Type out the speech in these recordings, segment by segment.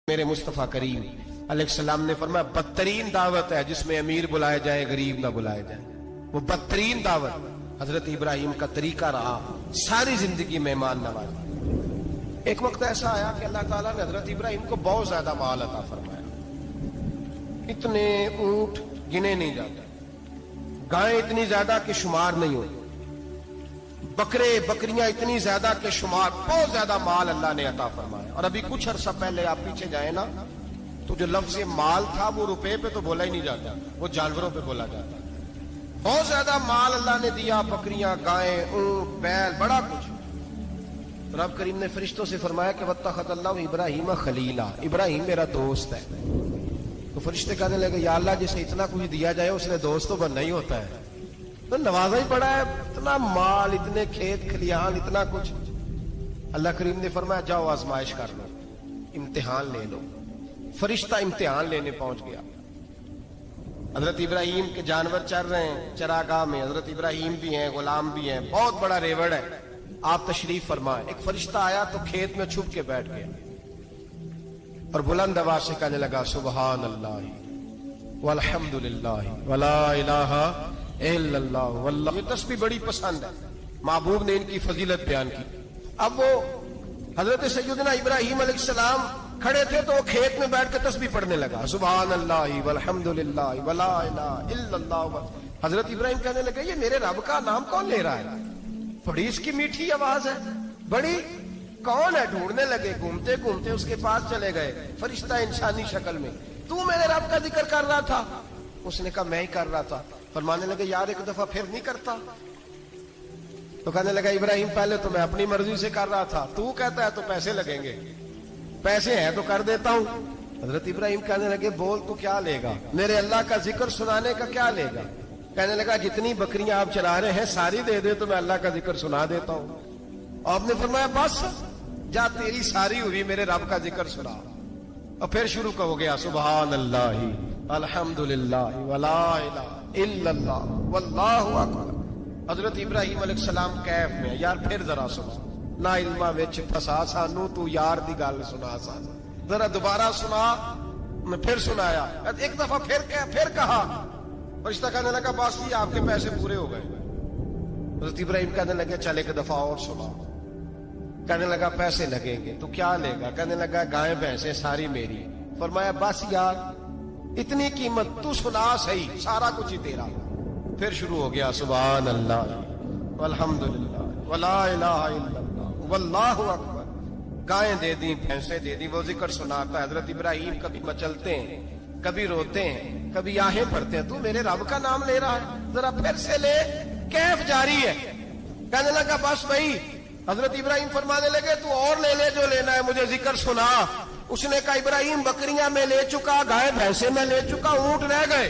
میرے مصطفیٰ کریم علیہ السلام نے فرمایا بدترین دعوت ہے جس میں امیر بلائے جائے غریب نہ بلائے جائے. وہ بدترین دعوت حضرت ابراہیم کا طریقہ رہا ساری زندگی مہمان نوازی. ایک وقت ایسا آیا کہ اللہ تعالیٰ نے حضرت ابراہیم کو بہت زیادہ مال عطا فرمایا. اتنے اونٹ گنے نہیں جاتے, گائیں اتنی زیادہ کہ شمار نہیں ہوتی, بکرے بکریاں اتنی زیادہ کہ شمار, بہت زیادہ مال اللہ نے عطا فرمایا. اور ابھی کچھ عرصہ پہلے آپ پیچھے جائیں نا تو جو لفظ مال تھا وہ روپے پہ تو بولا ہی نہیں جاتا, وہ جانوروں پہ بولا جاتا. بہت زیادہ مال اللہ نے دیا, بکریاں گائیں اونٹ بیل بڑا کچھ. رب کریم نے فرشتوں سے فرمایا کہ واتخذ اللہ ابراہیم خلیلا, ابراہیم میرا دوست ہے. تو فرشتے کہنے لگے یا اللہ جسے اتنا کچھ دیا جائے اس نے دوست تو بننا ہی ہوتا ہے, تو نوازا ہی پڑا ہے, اتنا مال اتنے کھیت کھلیان اتنا کچھ. اللہ کریم نے فرمایا جاؤ آزمائش کر لو, امتحان لے لو. فرشتہ امتحان لینے پہنچ گیا. حضرت ابراہیم کے جانور چر رہے ہیں چراگاہ میں, حضرت ابراہیم بھی ہیں غلام بھی ہیں, بہت بڑا ریوڑ ہے. آپ تشریف فرمائیں. ایک فرشتہ آیا تو کھیت میں چھپ کے بیٹھ گیا اور بلند آواز سے کہنے لگا سبحان اللہ والحمدللہ ولا الہ الا اللہ واللہ. یہ تسبیح بڑی پسند ہے, محبوب نے ان کی فضیلت بیان کی. اب وہ حضرت سیدنا ابراہیم علیہ السلام کھڑے تھے تو وہ کھیت میں بیٹھ کے تسبیح پڑھنے لگا سبحان اللہ والحمدللہ ولا الہ الا اللہ. حضرت ابراہیم کہنے لگے یہ میرے رب کا نام کون لے رہا ہے, بڑی اس کی میٹھی آواز ہے, بڑی کون ہے. ڈھونڈنے لگے, گھومتے گھومتے اس کے پاس چلے گئے. فرشتہ انسانی شکل میں, تو میرے رب کا ذکر کر رہا تھا. اس نے کہا میں ہی کر رہا تھا. فرمانے لگے یار ایک دفعہ پھر نہیں کرتا. تو کہنے لگا ابراہیم پہلے تو میں اپنی مرضی سے کر رہا تھا, تو کہتا ہے تو پیسے لگیں گے, پیسے ہیں تو کر دیتا ہوں. حضرت ابراہیم کہنے لگے بول تو کیا لے گا, میرے اللہ کا ذکر سنانے کا کیا لے گا. کہنے لگا جتنی بکریاں آپ چرا رہے ہیں ساری دے دے تو میں اللہ کا ذکر سنا دیتا ہوں. آپ نے فرمایا بس جا تیری ساری ہوئی میرے رب کا ذکر سنا. اور پھر شروع ہو گیا سبحان اللہ الحمدللہ ولا الہ الا اللہ واللہ اکبر. حضرت ابراہیم علیہ السلام کیف میں, یار پھر ذرا سنا, نا علما وچ پھسا سانو تو یار دی گل سنا سا, ذرا دوبارہ سنا. میں پھر سنایا, ایک دفعہ پھر کہا. فرشتہ کہنے لگا بس یہ آپ کے پیسے پورے ہو گئے. حضرت ابراہیم کہنے لگے چل ایک دفعہ اور سنا. کہنے لگا پیسے لگیں گے, تو کیا لے گا. کہنے لگا گائیں بھینسیں ساری میری. فرمایا بس یار اتنی قیمت, تو سنا صحیح, سارا کچھ ہی تیرا. پھر شروع ہو گیا سبحان اللہ والحمدللہ ولا الہ الا اللہ واللہ اکبر. گائیں دے دی بھینسیں دے دی, وہ ذکر سناتا ہے. حضرت ابراہیم کبھی مچلتے ہیں, کبھی روتے ہیں, کبھی آہیں پڑھتے ہیں. تو میرے رب کا نام لے رہا ہے, ذرا پھر سے لے. کیف جاری ہے. کہنے لگا بس بھائی. حضرت ابراہیم فرمانے لگے تو اور لے لے جو لینا ہے, مجھے ذکر سنا. اس نے کہا ابراہیم بکریاں میں لے چکا, گائے بھینسیں میں لے چکا, اونٹ رہ گئے,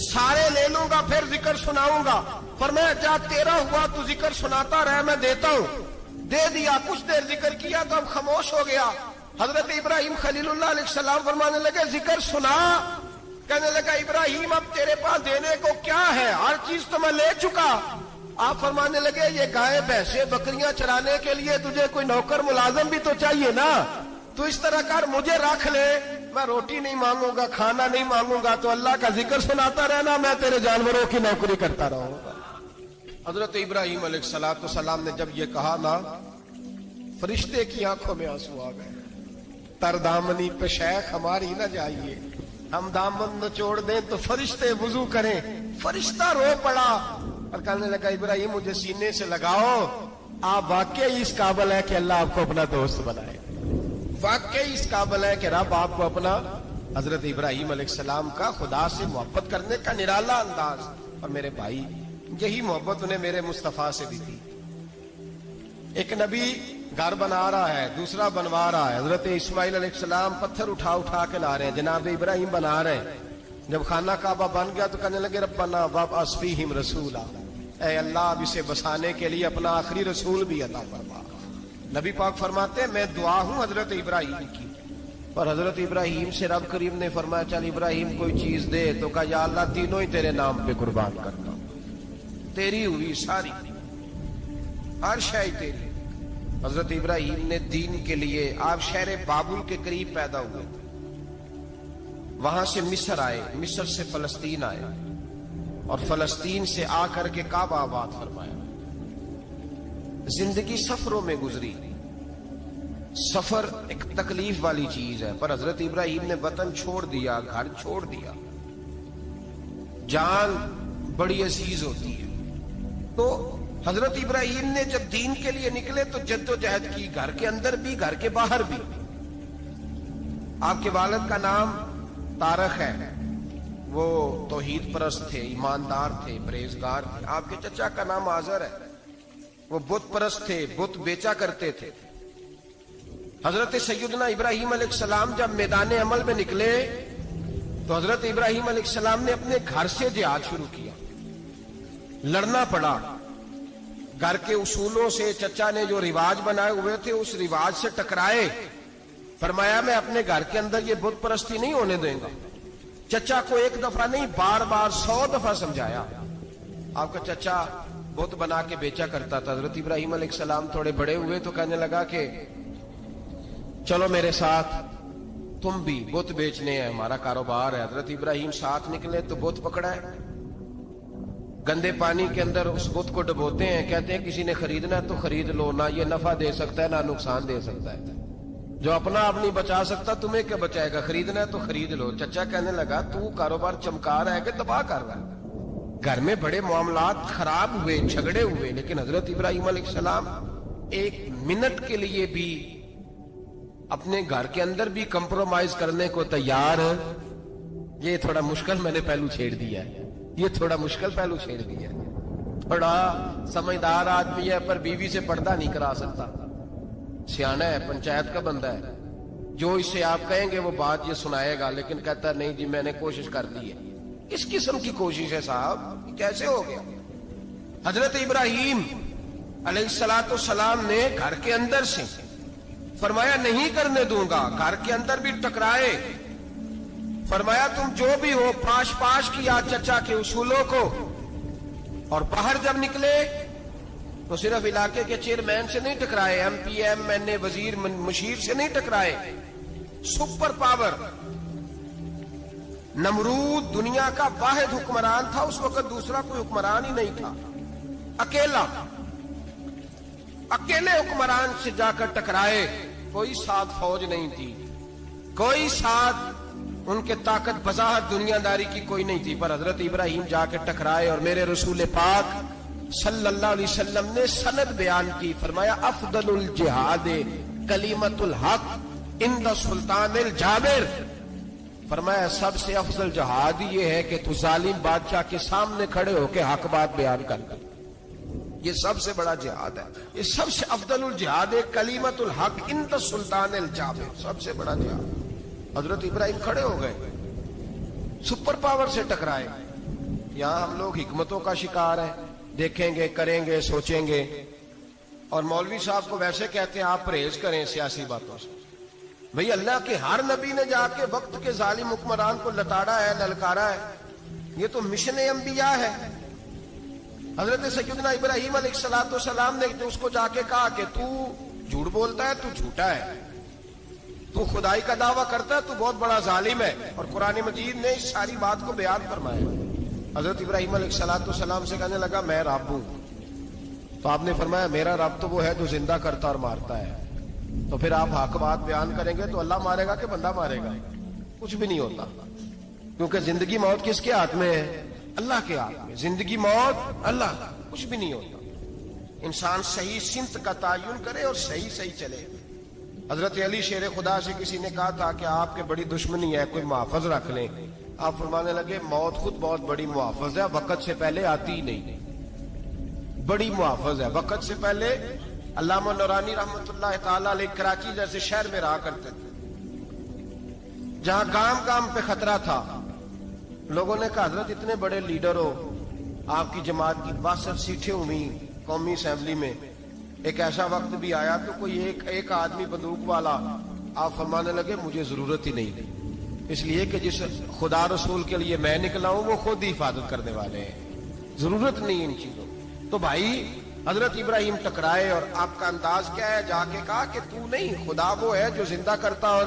سارے لے لوں گا پھر ذکر سناؤں گا. فرمایا جا تیرا ہوا تو ذکر سناتا رہ, میں دیتا ہوں. دے دیا. کچھ دیر ذکر کیا تو اب خاموش ہو گیا. حضرت ابراہیم خلیل اللہ علیہ السلام فرمانے لگے ذکر سنا. کہنے لگا ابراہیم اب تیرے پاس دینے کو کیا ہے, ہر چیز تو میں لے چکا. آپ فرمانے لگے یہ گائے بھینسیں بکریاں چرانے کے لیے تجھے کوئی نوکر ملازم بھی تو چاہیے نا. تو اس طرح کر مجھے رکھ لے, میں روٹی نہیں مانگوں گا, کھانا نہیں مانگوں گا, تو اللہ کا ذکر سناتا رہنا, میں تیرے جانوروں کی نوکری کرتا رہوں گا. حضرت ابراہیم علیہ السلام نے جب یہ کہا نا, فرشتے کی آنکھوں میں آنسو آ گئے. تر دامنی پہ شیخ ہماری نہ جائیے, ہم دامن نچوڑ دیں تو فرشتے وضو کریں. فرشتہ رو پڑا اور کہنے لگا ابراہیم مجھے سینے سے لگاؤ, آپ واقعی اس قابل ہے کہ اللہ آپ کو اپنا دوست بنائے, واقعی اس قابل ہے کہ رب آپ کو اپنا. حضرت ابراہیم علیہ السلام کا خدا سے محبت کرنے کا نرالا انداز. اور میرے بھائی یہی محبت انہیں میرے مصطفیٰ سے بھی تھی. ایک نبی گھر بنا رہا ہے, دوسرا بنوا رہا ہے. حضرت اسماعیل علیہ السلام پتھر اٹھا اٹھا کے لا رہے ہیں, جناب ابراہیم بنا رہے ہیں. جب خانہ کعبہ بن گیا تو کہنے لگے ربنا وابعث فیہم رسولا, اے اللہ اب اسے بسانے کے لیے اپنا آخری رسول بھی عطا فرما. نبی پاک فرماتے ہیں میں دعا ہوں حضرت ابراہیم کی. اور حضرت ابراہیم سے رب کریم نے فرمایا چل ابراہیم کوئی چیز دے, تو کہا یا اللہ تینوں ہی تیرے نام پہ قربان کرتا ہوں, تیری ہوئی ساری, ہر شے تیری. حضرت ابراہیم نے دین کے لیے, آپ شہر بابل کے قریب پیدا ہوئے تھے, وہاں سے مصر آئے، مصر سے فلسطین آئے، اور فلسطین سے آ کر کے کعبہ آباد فرمایا۔ زندگی سفروں میں گزری۔ سفر ایک تکلیف والی چیز ہے، پر حضرت ابراہیم نے وطن چھوڑ دیا، گھر چھوڑ دیا۔ جان بڑی عزیز ہوتی ہے، تو حضرت ابراہیم نے جب دین کے لیے نکلے تو جد و جہد کی، گھر کے اندر بھی گھر کے باہر بھی۔ آپ کے والد کا نام طارق ہے، وہ توحید پرست تھے، ایماندار تھے، پرہیزگار تھے۔ آپ کے چچا کا نام آزر ہے، وہ بت پرست تھے، بت بیچا کرتے تھے۔ حضرت سیدنا ابراہیم علیہ السلام جب میدان عمل میں نکلے تو حضرت ابراہیم علیہ السلام نے اپنے گھر سے جہاد شروع کیا۔ لڑنا پڑا، گھر کے اصولوں سے، چچا نے جو رواج بنائے ہوئے تھے اس رواج سے ٹکرائے۔ فرمایا میں اپنے گھر کے اندر یہ بت پرستی نہیں ہونے دیں گا۔ چچا کو ایک دفعہ نہیں، بار بار 100 دفعہ سمجھایا۔ آپ کا چچا بت بنا کے بیچا کرتا تھا۔ حضرت ابراہیم علیہ السلام تھوڑے بڑے ہوئے تو کہنے لگا کہ چلو میرے ساتھ، تم بھی بت بیچنے ہیں، ہمارا کاروبار ہے۔ حضرت ابراہیم ساتھ نکلے تو بت پکڑا ہے، گندے پانی کے اندر اس بت کو ڈبوتے ہیں، کہتے ہیں کسی نے خریدنا ہے تو خرید لو، نہ یہ نفع دے سکتا ہے نہ نقصان دے سکتا ہے، جو اپنا آپ نہیں بچا سکتا تمہیں کیا بچائے گا، خریدنا ہے تو خرید لو۔ چچا کہنے لگا تو کاروبار چمکا رہا ہے کہ تباہ کر رہا ہے۔ گھر میں بڑے معاملات خراب ہوئے، جھگڑے ہوئے، لیکن حضرت ابراہیم علیہ السلام ایک منٹ کے لیے بھی اپنے گھر کے اندر بھی کمپرومائز کرنے کو تیار ہے۔ یہ تھوڑا مشکل میں نے پہلو چھیڑ دیا ہے، یہ تھوڑا مشکل پہلو چھیڑ دیا ہے۔ تھوڑا سمجھدار آدمی ہے پر بیوی سے پردہ نہیں کرا سکتا، سیانا ہے، پنچایت کا بندہ ہے، جو اس سے آپ کہیں گے وہ بات یہ سنائے گا، لیکن کہتا ہے نہیں جی میں نے کوشش کر دی ہے۔ اس قسم کی کوشش ہے صاحب، کیسے ہو گیا؟ حضرت ابراہیم علیہ السلام نے گھر کے اندر سے فرمایا نہیں کرنے دوں گا، گھر کے اندر بھی ٹکرائے۔ فرمایا تم جو بھی ہو، پاش پاش کیا چچا کے اصولوں کو، اور باہر جب نکلے تو صرف علاقے کے چیئرمین سے نہیں ٹکرائے، ایم پی ایم این اے وزیر مشیر سے نہیں ٹکرائے، سپر پاور نمرود دنیا کا واحد حکمران تھا اس وقت، دوسرا کوئی حکمران ہی نہیں تھا، اکیلے حکمران سے جا کر ٹکرائے۔ کوئی ساتھ فوج نہیں تھی، کوئی ساتھ ان کے طاقت بظاہر دنیا داری کی کوئی نہیں تھی، پر حضرت ابراہیم جا کے ٹکرائے۔ اور میرے رسول پاک صلی اللہ علیہ وسلم نے سند بیان کی، فرمایا افضل الجہاد کلمۃ الحق عند سلطان الجابر۔ فرمایا سب سے افضل جہاد یہ ہے کہ تو ظالم بادشاہ کے سامنے کھڑے ہو کے حق بات بیان کر، یہ سب سے بڑا جہاد ہے، یہ سب سے افضل الجہاد ہے کلمۃ الحق عند سلطان الجابر، سب سے بڑا جہاد۔ حضرت ابراہیم کھڑے ہو گئے، سپر پاور سے ٹکرائے۔ یہاں ہم لوگ حکمتوں کا شکار ہیں، دیکھیں گے، کریں گے، سوچیں گے، اور مولوی صاحب کو ویسے کہتے ہیں آپ پرہیز کریں سیاسی باتوں سے۔ بھئی اللہ کے ہر نبی نے جا کے وقت کے ظالم حکمران کو لتاڑا ہے، للکارا ہے، یہ تو مشن انبیاء ہے۔ حضرت سیدنا ابراہیم علیہ السلام نے جو اس کو جا کے کہا کہ تو جھوٹ بولتا ہے، تو جھوٹا ہے، تو خدائی کا دعویٰ کرتا ہے، تو بہت بڑا ظالم ہے، اور قرآن مجید نے اس ساری بات کو بیان فرمایا۔ حضرت ابراہیم علیہ السلام سے کہنے لگا میں رب ہوں، تو آپ نے فرمایا میرا رب تو وہ ہے جو زندہ کرتا اور مارتا ہے۔ تو پھر آپ حق بات بیان کریں گے تو اللہ مارے گا کہ بندہ مارے گا؟ کچھ بھی نہیں ہوتا، کیونکہ زندگی موت کس کے ہاتھ میں ہے؟ اللہ کے ہاتھ میں۔ زندگی موت اللہ کا، کچھ بھی نہیں ہوتا۔ انسان صحیح سمت کا تعین کرے اور صحیح چلے۔ حضرت علی شیر خدا سے کسی نے کہا تھا کہ آپ کے بڑی دشمنی ہے، کوئی محافظ رکھ لیں۔ آپ فرمانے لگے موت خود بہت بڑی محافظ ہے، وقت سے پہلے آتی ہی نہیں، بڑی محافظ ہے وقت سے پہلے۔ علامہ نورانی رحمت اللہ تعالی علیہ کراچی جیسے شہر میں رہا کرتے تھے، جہاں گام گام پہ خطرہ تھا۔ لوگوں نے کہا حضرت اتنے بڑے لیڈر ہو، آپ کی جماعت کی 62 سیٹیں ہوئی قومی اسمبلی میں، ایک ایسا وقت بھی آیا تو کوئی ایک آدمی بندوق والا۔ آپ فرمانے لگے مجھے ضرورت ہی نہیں، اس لیے کہ جس خدا رسول کے لیے میں نکلا ہوں وہ خود ہی حفاظت کرنے والے ہیں، ضرورت نہیں ان چیزوں۔ تو بھائی حضرت ابراہیم ٹکرائے، اور آپ کا انداز کیا ہے؟ جا کے کہا کہ تو نہیں، خدا وہ ہے جو زندہ کرتا اور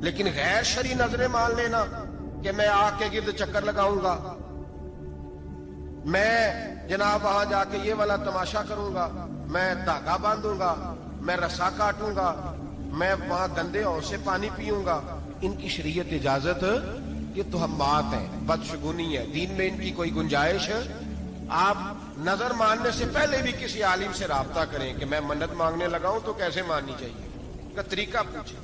لیکن غیر شرعی نظریں مان لینا کہ میں آگ کے گرد چکر لگاؤں گا، میں جناب وہاں جا کے یہ والا تماشا کروں گا، میں دھاگا باندھوں گا، میں رسا کاٹوں گا، میں وہاں گندے اور سے پانی پیوں گا، ان کی شریعت اجازت؟ یہ توہمات ہیں، بدشگونی ہے، دین میں ان کی کوئی گنجائش؟ آپ نظر ماننے سے پہلے بھی کسی عالم سے رابطہ کریں کہ میں منت مانگنے لگاؤں تو کیسے ماننی چاہیے کا طریقہ پوچھیں،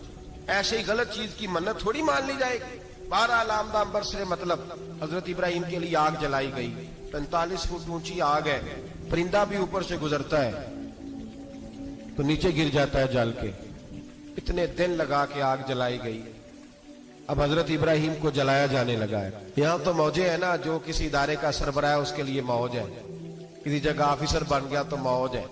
ایسے ہی غلط چیز کی منت تھوڑی مان لی جائے گی۔ بہرحال آمدہ برسر مطلب حضرت ابراہیم کے لیے آگ جلائی گئی، 45 فٹ اونچی آگ ہے، پرندہ بھی اوپر سے گزرتا ہے تو نیچے گر جاتا ہے جل کے، اتنے دن لگا کے آگ جلائی گئی۔ اب حضرت ابراہیم کو جلایا جانے لگا ہے۔ یہاں تو موجیں ہیں نا، جو کسی ادارے کا سربراہ ہے اس کے لیے موج ہے، کسی جگہ آفیسر بن گیا تو موج ہے،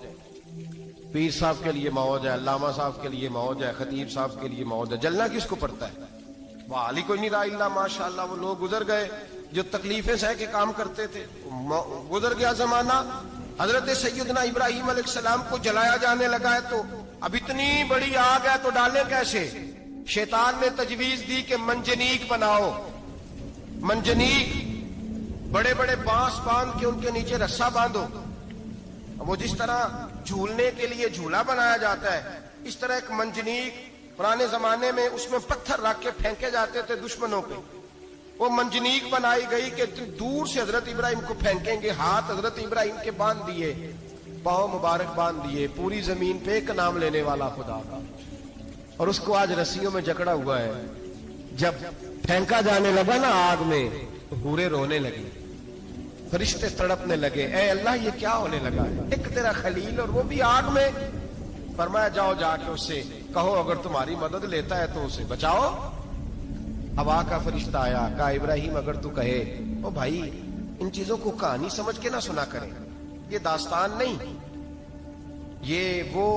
پیر صاحب کے لیے موج ہے، علامہ صاحب کے لیے موج ہے، خطیب صاحب کے لیے موج ہے۔ جلنا کس کو پڑتا ہے؟ وہ علی کوئی نہیں رہا الا ماشاءاللہ، وہ لوگ گزر گئے جو تکلیفیں سہ کے کام کرتے تھے، گزر گیا زمانہ۔ حضرت سیدنا ابراہیم علیہ السلام کو جلایا جانے لگا ہے تو اب اتنی بڑی آگ ہے تو ڈالیں کیسے؟ شیطان نے تجویز دی کہ منجنیق بناؤ، منجنیق، بڑے بڑے بانس باندھ کے ان کے نیچے رسا باندھو۔ وہ جس طرح جھولنے کے لیے جھولا بنایا جاتا ہے، اس طرح ایک منجنیق پرانے زمانے میں اس میں پتھر رکھ کے پھینکے جاتے تھے دشمنوں پہ، وہ منجنیق بنائی گئی کہ دور سے حضرت ابراہیم کو پھینکیں گے۔ ہاتھ حضرت ابراہیم کے باندھ دیے، پاؤں مبارک باندھ دیے، پوری زمین پہ ایک نام لینے والا خدا کا، اور اس کو آج رسیوں میں جکڑا ہوا ہے۔ جب پھینکا جانے لگا نا آگ میں تو حوریں رونے لگی، فرشتے تڑپنے لگے، اے اللہ یہ کیا ہونے لگا ہے؟ ایک تیرا خلیل اور وہ بھی آگ میں۔ فرمایا جاؤ جا کے اس سے کہو اگر تمہاری مدد لیتا ہے تو اسے بچاؤ۔ ہوا کا فرشتہ آیا، کہا ابراہیم اگر تو کہے، او بھائی ان چیزوں کو کہانی سمجھ کے نہ سنا کریں، یہ داستان نہیں، یہ وہ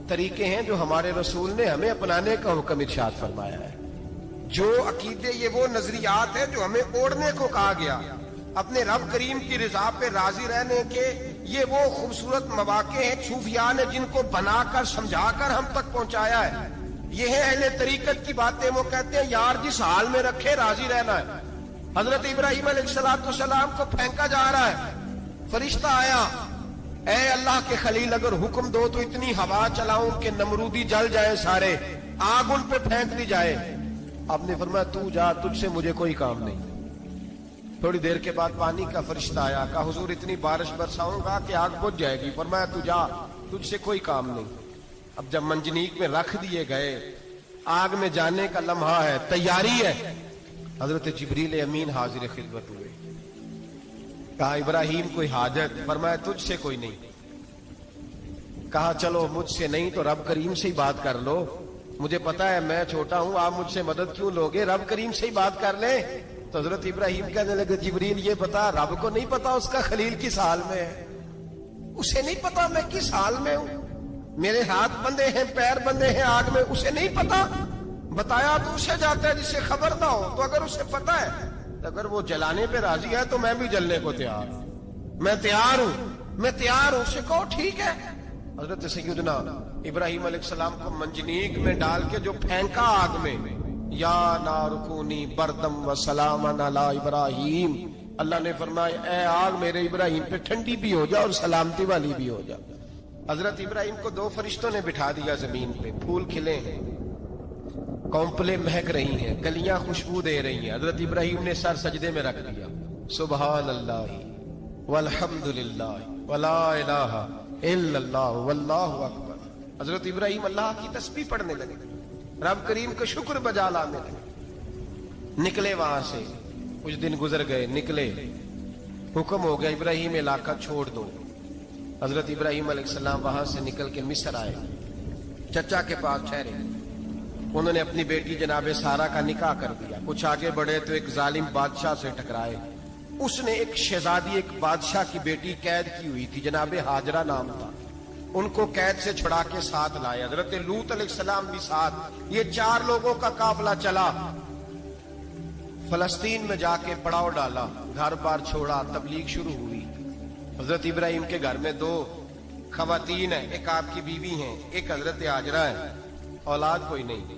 طریقے ہیں جو ہمارے رسول نے ہمیں اپنانے کا حکم ارشاد فرمایا ہے، جو عقیدے، یہ وہ نظریات ہیں جو ہمیں اوڑھنے کو کہا گیا، اپنے رب کریم کی رضا پہ راضی رہنے کے یہ وہ خوبصورت مواقع ہیں صوفیاء نے جن کو بنا کر سمجھا کر ہم تک پہنچایا ہے۔ یہ ہے اہل طریقت کی باتیں، وہ کہتے ہیں یار جس حال میں رکھے راضی رہنا ہے۔ حضرت ابراہیم علیہ السلام کو پھینکا جا رہا ہے، فرشتہ آیا، اے اللہ کے خلیل اگر حکم دو تو اتنی ہوا چلاؤں کہ نمرودی جل جائے سارے، آگ ان پہ پھینک دی جائے۔ آپ نے فرمایا تو جا، تجھ سے مجھے کوئی کام نہیں۔ تھوڑی دیر کے بعد پانی کا فرشتہ آیا، کہا حضور اتنی بارش برساؤں گا کہ آگ بجھ جائے گی۔ فرمایا تو جا، تجھ سے کوئی کام نہیں۔ اب جب منجنیق میں رکھ دیے گئے، آگ میں جانے کا لمحہ ہے، تیاری ہے، حضرت جبریل امین حاضر خدمت ہوئے، کہا ابراہیم کوئی حاجت؟ فرمایا تجھ سے کوئی نہیں۔ کہا چلو مجھ سے نہیں تو رب کریم سے ہی بات کر لو، مجھے پتا ہے میں چھوٹا ہوں، آپ مجھ سے مدد کیوں لوگے، رب کریم سے ہی بات کر لیں۔ تو حضرت ابراہیم کہنے لگے جبریل یہ بتا، رب کو نہیں پتا اس کا خلیل کس حال میں ہے؟ اسے نہیں پتا میں کس حال میں ہوں، میرے ہاتھ بندے ہیں، پیر بندے ہیں آگ میں، اسے نہیں پتا؟ بتایا تو اسے جاتا ہے جس سے خبر نہ ہو۔ تو اگر اسے پتا ہے، اگر وہ جلانے پہ راضی ہے تو میں بھی جلنے کو تیار ہوں، میں تیار ہوں، میں تیار ہوں۔ اسے کہو ٹھیک ہے۔ حضرت سیدنا ابراہیم علیہ السلام کو منجنیق میں ڈال کے جو پھینکا آگ میں، یا نار کونی بردم و سلاما علی ابراہیم، اللہ نے فرمایا اے آگ میرے ابراہیم پہ ٹھنڈی بھی ہو جا اور سلامتی والی بھی ہو جا۔ حضرت ابراہیم کو دو فرشتوں نے بٹھا دیا زمین پہ، پھول کھلے ہیں، کونپلیں مہک رہی ہیں، کلیاں خوشبو دے رہی ہیں۔ حضرت ابراہیم نے سر سجدے میں رکھ دیا، سبحان اللہ والحمد للہ ولا الہ الا اللہ واللہ اکبر۔ حضرت ابراہیم اللہ کی تسبیح پڑھنے لگے، رب کریم کا شکر بجا لانے لگے۔ نکلے وہاں سے، کچھ دن گزر گئے، نکلے، حکم ہو گیا ابراہیم علاقہ چھوڑ دو۔ حضرت ابراہیم علیہ السلام وہاں سے نکل کے مصر آئے، چچا کے پاس ٹھہرے، انہوں نے اپنی بیٹی جناب سارہ کا نکاح کر دیا۔ کچھ آگے بڑھے تو ایک ظالم بادشاہ سے ٹکرائے، اس نے ایک شہزادی، ایک بادشاہ کی بیٹی قید کی ہوئی تھی، جناب ہاجرہ نام تھا، ان کو قید سے چھڑا کے ساتھ لائے۔ حضرت لوط علیہ السلام بھی ساتھ، یہ 4 لوگوں کا قافلہ چلا، فلسطین میں جا کے پڑاؤ ڈالا، گھر بار چھوڑا، تبلیغ شروع ہوئی۔ حضرت ابراہیم کے گھر میں 2 خواتین ہیں، ایک آپ کی بیوی ہیں، ایک حضرت ہاجرہ ہے، اولاد کوئی نہیں۔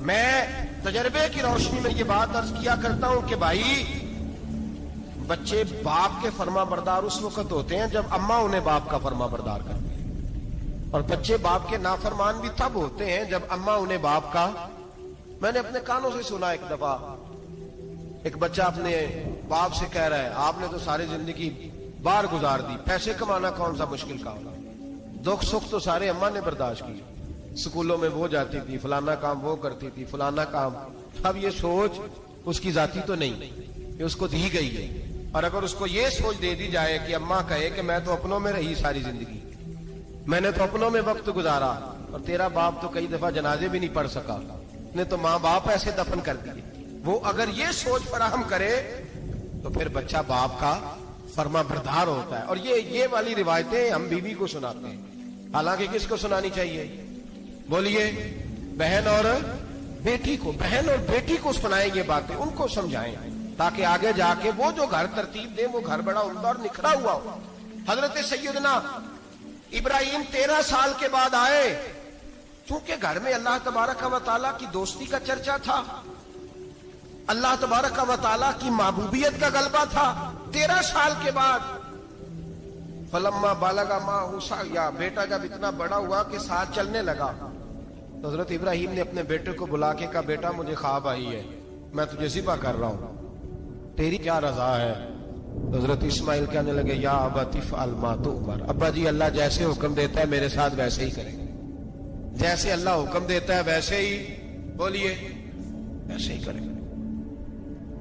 میں تجربے کی روشنی میں یہ بات عرض کیا کرتا ہوں کہ بھائی بچے باپ کے فرما بردار اس وقت ہوتے ہیں جب اماں انہیں باپ کا فرما بردار کرتے ہیں, اور بچے باپ کے نافرمان بھی تب ہوتے ہیں جب اماں انہیں باپ کا. میں نے اپنے کانوں سے سنا ایک دفعہ ایک بچہ اپنے باپ سے کہہ رہا ہے آپ نے تو ساری زندگی باہر گزار دی, پیسے کمانا کون سا مشکل کام ہے, دکھ سکھ تو سارے اماں نے برداشت کی, سکولوں میں وہ جاتی تھی, فلانا کام وہ کرتی تھی, فلانا کام. اب یہ سوچ اس کی ذاتی تو نہیں, یہ اس کو دی گئی ہے. اور اگر اس کو یہ سوچ دے دی جائے کہ اماں کہے کہ میں تو اپنوں میں رہی ساری زندگی, میں نے تو اپنوں میں وقت گزارا, اور تیرا باپ تو کئی دفعہ جنازے بھی نہیں پڑھ سکا, نے تو ماں باپ ایسے دفن کر دیے, وہ اگر یہ سوچ فراہم کرے تو پھر بچہ باپ کا فرما بردار ہوتا ہے. اور یہ والی روایتیں ہم بیوی کو سناتے ہیں, حالانکہ کس کو سنانی چاہیے؟ بولیے, بہن اور بیٹی کو. بہن اور بیٹی کو سنائیں یہ باتیں, ان کو سمجھائیں, تاکہ آگے جا کے وہ جو گھر ترتیب دیں وہ گھر بڑا عمدہ اور نکھرا ہوا ہو. حضرت سیدنا ابراہیم 13 سال کے بعد آئے, چونکہ گھر میں اللہ تبارک و تعالیٰ کی دوستی کا چرچا تھا, اللہ تبارک و تعالیٰ کی محبوبیت کا غلبہ تھا. 13 سال کے بعد فلما بالغ معہ سعیا, بیٹا جب اتنا بڑا ہوا کہ ساتھ چلنے لگا, تو حضرت ابراہیم نے اپنے بیٹے کو بلا کے کہا بیٹا مجھے خواب آئی ہے, میں تجھے ذبح کر رہا ہوں, تیری کیا رضا ہے؟ حضرت اسماعیل کہنے لگے یا ابت افعل ما تؤمر, ابا جی اللہ جیسے حکم دیتا ہے میرے ساتھ ویسے ہی کریں, جیسے اللہ حکم دیتا ہے ویسے ہی, بولیے ویسے ہی کریں.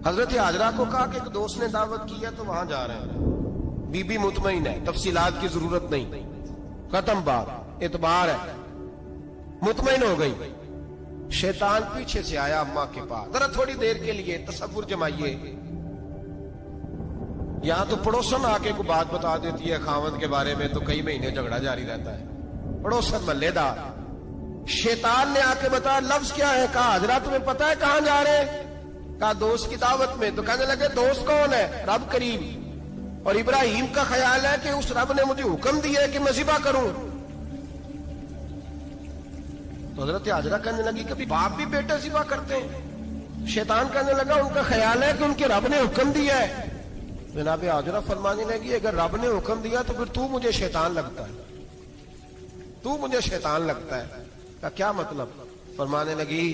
حضرت حاجرہ کو کہا کہ ایک دوست نے دعوت کی ہے تو وہاں جا رہے ہیں, بی بی مطمئن ہے, تفصیلات کی ضرورت نہیں, ختم بات, اعتبار ہے, مطمئن ہو گئی. شیطان پیچھے سے آیا اماں کے پاس, ذرا تھوڑی دیر کے لیے تصور جمائیے, یہاں تو پڑوسن آ کے کوئی بات بتا دیتی ہے خاوند کے بارے میں تو کئی مہینے جھگڑا جاری رہتا ہے, پڑوسن محلے دار. شیطان نے آ کے بتایا لفظ کیا ہے, کہا حضرت تمہیں پتا ہے کہاں جا رہے ہیں؟ کہا دوست کی دعوت میں. تو کہنے لگے دوست کون ہے؟ رب کریم. اور ابراہیم کا خیال ہے کہ اس رب نے مجھے حکم دیا ہے کہ میں ذبح کروں. تو حضرت حاجرہ کہنے لگی کبھی باپ بھی بیٹے ذبح کرتے ہیں؟ شیطان کہنے لگا ان کا خیال ہے کہ ان کے رب نے حکم دیا ہے. جناب حاجرہ فرمانے لگی اگر رب نے حکم دیا تو پھر تو مجھے شیطان لگتا ہے, تو مجھے شیطان لگتا ہے. کا کیا مطلب؟ فرمانے لگی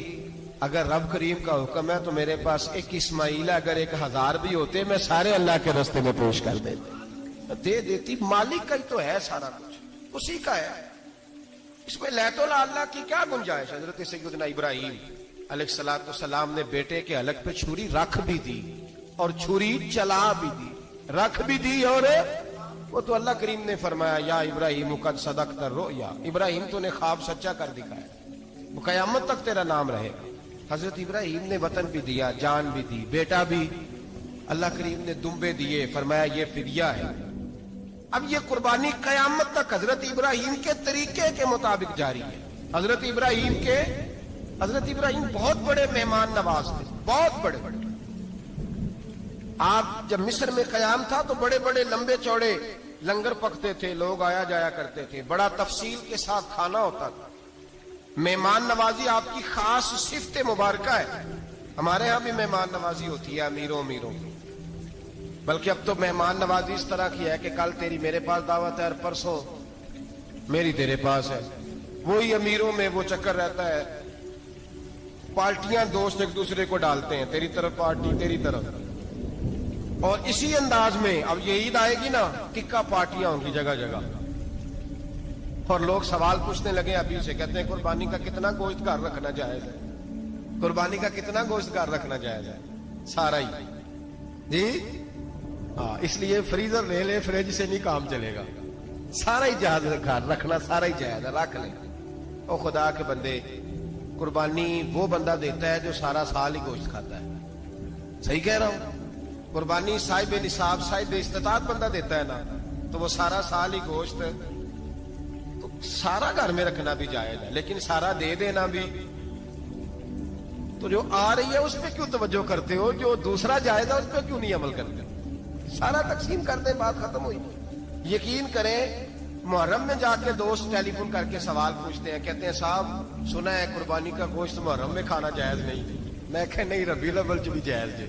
اگر رب کریم کا حکم ہے تو میرے پاس ایک اسماعیل ہے, اگر 1000 بھی ہوتے میں سارے اللہ کے راستے میں پیش کر دے دیتی. مالک کا ہی تو ہے سارا کچھ, اسی کا ہے, اس میں لیت اللہ کی کیا گنجائش. حضرت سیدنا ابراہیم علیہ السلام نے بیٹے کے حلق پہ چھری رکھ بھی دی اور چھری چلا بھی دی, رکھ بھی دی, اور وہ تو اللہ کریم نے فرمایا یا ابراہیم قد صدقت الرؤیا, ابراہیم تو نے خواب سچا کر دکھایا, وہ قیامت تک تیرا نام رہے گا. حضرت ابراہیم نے وطن بھی دیا, جان بھی دی, بیٹا بھی, اللہ کریم نے دمبے دیے, فرمایا یہ فدیہ ہے. اب یہ قربانی قیامت تک حضرت ابراہیم کے طریقے کے مطابق جاری ہے. حضرت ابراہیم بہت بڑے مہمان نواز تھے, بہت بڑے. آپ جب مصر میں قیام تھا تو بڑے بڑے لمبے چوڑے لنگر پکتے تھے, لوگ آیا جایا کرتے تھے, بڑا تفصیل کے ساتھ کھانا ہوتا تھا. مہمان نوازی آپ کی خاص صفت مبارکہ ہے. ہمارے ہاں بھی مہمان نوازی ہوتی ہے امیروں بلکہ اب تو مہمان نوازی اس طرح کی ہے کہ کل تیری میرے پاس دعوت ہے اور پرسوں میری تیرے پاس ہے. وہی امیروں میں وہ چکر رہتا ہے, پارٹیاں دوست ایک دوسرے کو ڈالتے ہیں, تیری طرف پارٹی تیری طرف, اور اسی انداز میں اب یہ عید آئے گی نا ٹکا پارٹیاں ہوں گی جگہ جگہ, اور لوگ سوال پوچھنے لگے ابھی سے, کہتے ہیں قربانی کا کتنا گوشت گھر رکھنا جائز ہے, قربانی کا کتنا گوشت گھر رکھنا جائز ہے؟ سارا ہی جی ہاں, اس لیے فریزر لے لے, فریج سے نہیں کام چلے گا, سارا ہی جائز گھر رکھنا, سارا ہی جائز ہے, رکھ لیں. او خدا کے بندے, قربانی وہ بندہ دیتا ہے جو سارا سال ہی گوشت کھاتا ہے. صحیح کہہ رہا ہوں؟ قربانی صاحب نصاب صاحب استطاعت بندہ دیتا ہے نا, تو وہ سارا سال ہی گوشت, تو سارا گھر میں رکھنا بھی جائز ہے, لیکن سارا دے دینا بھی. تو جو آ رہی ہے اس پہ کیوں توجہ کرتے ہو, جو دوسرا جائز ہے اس پہ کیوں نہیں عمل کرتے؟ سارا تقسیم کر دیں, بات ختم ہوئی. یقین کریں محرم میں جا کے دوست ٹیلی فون کر کے سوال پوچھتے ہیں, کہتے ہیں صاحب سنا ہے قربانی کا گوشت محرم میں کھانا جائز نہیں. میں کہ نہیں, ربیع الاول بھی جائز جی,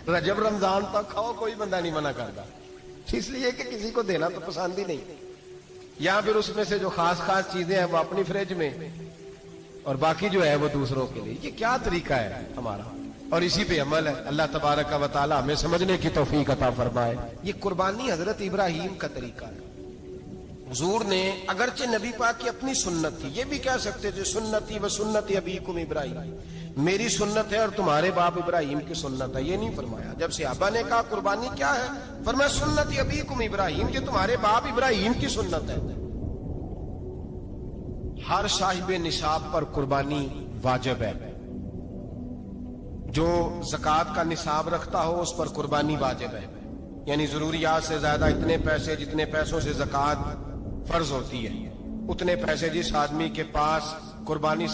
رجب رمضان تک کھاؤ, کوئی بندہ نہیں منع کرتا, اس لیے کہ کسی کو دینا تو پسند ہی نہیں. یا پھر اس میں سے جو خاص خاص چیزیں ہیں وہ اپنی فریج میں, اور باقی جو ہے وہ دوسروں کے لیے. یہ کیا طریقہ ہے ہمارا, اور اسی پہ عمل ہے. اللہ تبارک و تعالی ہمیں سمجھنے کی توفیق عطا فرمائے. یہ قربانی حضرت ابراہیم کا طریقہ ہے. حضور نے اگرچہ نبی پاک کی اپنی سنت تھی, یہ بھی کہہ سکتے تھے سنتی و سنت ابیکم ابراہیم, میری سنت ہے اور تمہارے باپ ابراہیم کی سنت ہے. یہ نہیں فرمایا. جب صحابہ نے کہا قربانی کیا ہے, فرمایا سنت ابیکم ابراہیم, یہ تمہارے باپ ابراہیم کی سنت ہے. ہر صاحب نصاب پر قربانی واجب ہے. جو زکوٰۃ کا نصاب رکھتا ہو اس پر قربانی واجب ہے. یعنی ضروریات سے زیادہ اتنے پیسے, جتنے پیسوں سے زکوٰۃ فرض ہوتی ہے, اتنے پیسے جس آدمی کے پاس قربانی سے